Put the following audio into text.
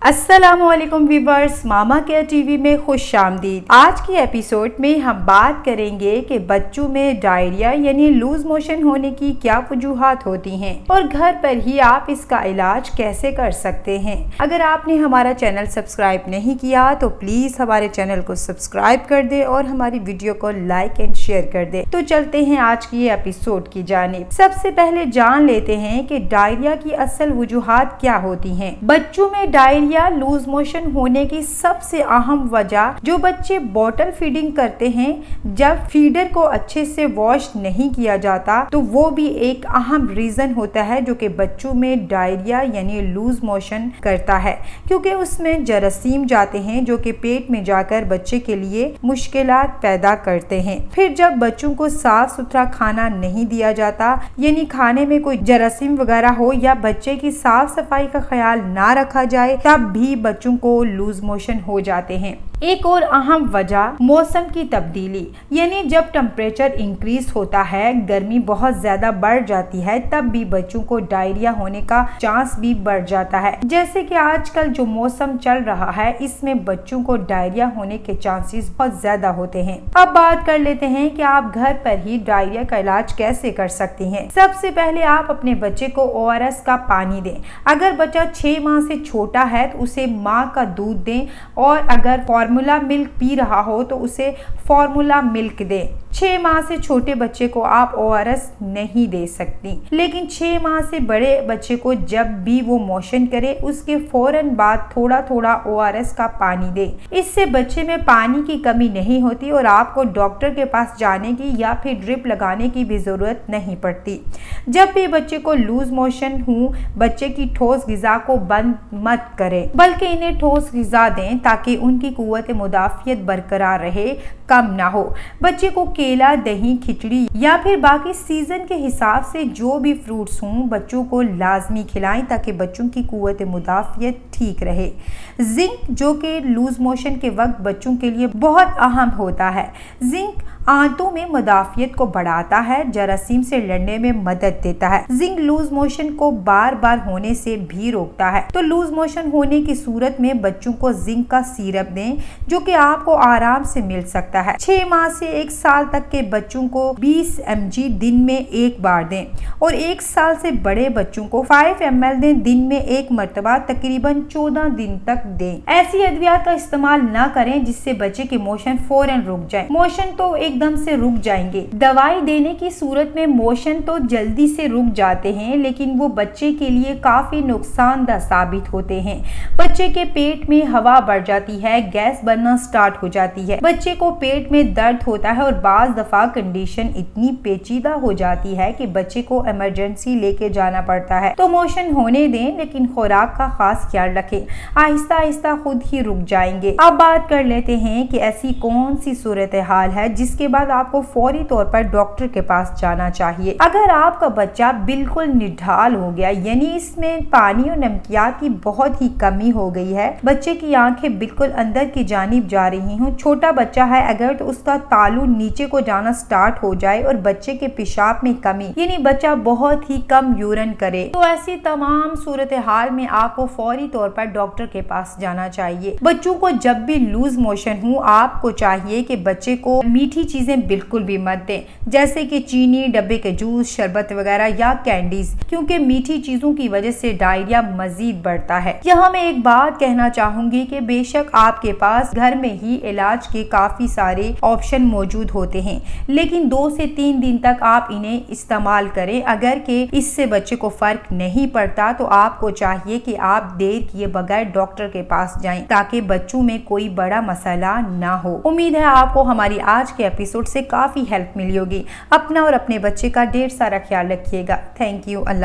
अस्सलामुअलैकुम व्यूअर्स, मामा care TV में खुशामदीद। आज की एपिसोड में हम बात करेंगे कि बच्चों में डायरिया यानी लूज मोशन होने की क्या वजूहात होती हैं और घर पर ही आप इसका इलाज कैसे कर सकते हैं। अगर आपने हमारा चैनल सब्सक्राइब नहीं किया तो प्लीज हमारे चैनल को सब्सक्राइब कर दे और हमारी वीडियो को लाइक एंड शेयर कर दे। तो चलते हैं आज की एपिसोड की जानिब। सबसे पहले जान लेते हैं कि डायरिया की असल वजूहात क्या होती हैं। बच्चों में डायरिया लूज मोशन होने की सबसे अहम वजह, जो बच्चे बॉटल फीडिंग करते हैं, जब फीडर को अच्छे से वॉश नहीं किया जाता तो वो भी एक अहम रीजन होता है जो कि बच्चों में डायरिया यानी लूज मोशन करता है, क्योंकि उसमें जरासीम जाते हैं जो कि पेट में जाकर बच्चे के लिए मुश्किलात पैदा करते हैं। फिर जब बच्चों को साफ सुथरा खाना नहीं दिया जाता, यानी खाने में कोई जरासीम वगैरह हो या बच्चे की साफ सफाई का ख्याल ना रखा जाए, तब भी बच्चों को लूज मोशन हो जाते हैं। एक और अहम वजह मौसम की तब्दीली, यानी जब टेम्परेचर इंक्रीज होता है, गर्मी बहुत ज्यादा बढ़ जाती है, तब भी बच्चों को डायरिया होने का चांस भी बढ़ जाता है। जैसे कि आजकल जो मौसम चल रहा है, इसमें बच्चों को डायरिया होने के चांसेस बहुत ज्यादा होते हैं। अब बात कर लेते हैं कि आप घर पर ही डायरिया का इलाज कैसे कर सकती हैं। सबसे पहले आप अपने बच्चे को ORS का पानी दें। अगर बच्चा 6 माह से छोटा है तो उसे माँ का दूध दें, और अगर फार्मूला मिल्क पी रहा हो तो उसे फार्मूला मिल्क दें। 6 माह से छोटे बच्चे को आप ORS नहीं दे सकती, लेकिन 6 माह से बड़े बच्चे को जब भी वो मोशन करे उसके फौरन बाद थोड़ा थोड़ा ORS का पानी दे। इससे बच्चे में पानी की कमी नहीं होती और आपको डॉक्टर के पास जाने की या फिर ड्रिप लगाने की भी जरूरत नहीं पड़ती। जब भी बच्चे को लूज मोशन हो, बच्चे की ठोस ग़िज़ा को बंद मत करें, बल्कि इन्हें ठोस ग़िज़ा दें ताकि उनकी कुव्वत मुदाफ़ियत बरकरार रहे, कम ना हो। बच्चे को केला, दही, खिचड़ी या फिर बाकी सीजन के हिसाब से जो भी फ्रूट्स हों बच्चों को लाजमी खिलाएं ताकि बच्चों की कुव्वत मुदाफ़ियत ठीक रहे। जिंक, जो कि लूज मोशन के वक्त बच्चों के लिए बहुत अहम होता है। जिंक आंतों में मुदाफ़ियत को बढ़ाता है, जरासीम से लड़ने में मदद देता है। जिंक लूज मोशन को बार बार होने से भी रोकता है। तो लूज मोशन होने की सूरत में बच्चों को जिंक का सिरप दें, जो कि आपको आराम से मिल सकता है। 6 माह से 1 साल तक के बच्चों को 20 mg दिन में एक बार दें, और 1 साल से बड़े बच्चों को 5 ml दें, दिन में एक मरतबा, तकरीबन 14 दिन तक दें। ऐसी अद्वियात का इस्तेमाल ना करें जिससे बच्चे के मोशन फौरन रुक जाए। मोशन तो एकदम से रुक जाएंगे। दवाई देने की सूरत में मोशन तो जल्दी से रुक जाते हैं, लेकिन वो बच्चे के लिए काफी नुकसानदेह साबित होते हैं। बच्चे के पेट में हवा बढ़ जाती है, गैस बनना स्टार्ट हो जाती है, बच्चे को पेट में दर्द होता है और बाज दफा कंडीशन इतनी पेचीदा हो जाती है कि बच्चे को इमरजेंसी लेके जाना पड़ता है। तो मोशन होने दें, लेकिन खुराक का खास ख्याल रखें, आहिस्ता आहिस्ता खुद ही रुक जाएंगे। अब बात कर लेते हैं कि ऐसी कौन सी सूरत हाल है जिसके बाद आपको फौरी तौर पर डॉक्टर के पास जाना चाहिए। अगर आपका बच्चा बिल्कुल निढाल हो गया, यानी इसमें पानी और नमकियात की बहुत ही कमी हो गई है, बच्चे की आंखें बिल्कुल अंदर की जानिब जा रही हों, छोटा बच्चा है अगर, तो उसका तालू नीचे को जाना स्टार्ट हो जाए और बच्चे के पेशाब में कमी, यानी बच्चा बहुत ही कम यूरिन करे, तो ऐसी तमाम सूरत हाल में आपको फौरी तौर पर डॉक्टर के पास जाना चाहिए। बच्चों को जब भी लूज मोशन हो, आपको चाहिए कि बच्चे को मीठी चीजें बिल्कुल भी मत दें, जैसे कि चीनी, डब्बे के जूस, शरबत वगैरह या कैंडीज, क्योंकि मीठी चीजों की वजह से डायरिया मजीद बढ़ता है। यहाँ मैं एक बात कहना चाहूंगी कि बेशक आपके पास घर में ही इलाज के काफी सारे ऑप्शन मौजूद होते हैं, लेकिन 2 से 3 दिन तक आप इन्हें इस्तेमाल करें। अगर के इससे बच्चे को फर्क नहीं पड़ता तो आपको चाहिए कि आप देर किए बगैर डॉक्टर के पास जाएं, ताकि बच्चों में कोई बड़ा मसला ना हो। उम्मीद है आपको हमारी आज के एपिसोड से काफी हेल्प मिली होगी। अपना और अपने बच्चे का ढेर सारा ख्याल रखिएगा। Thank you. अल्लाह।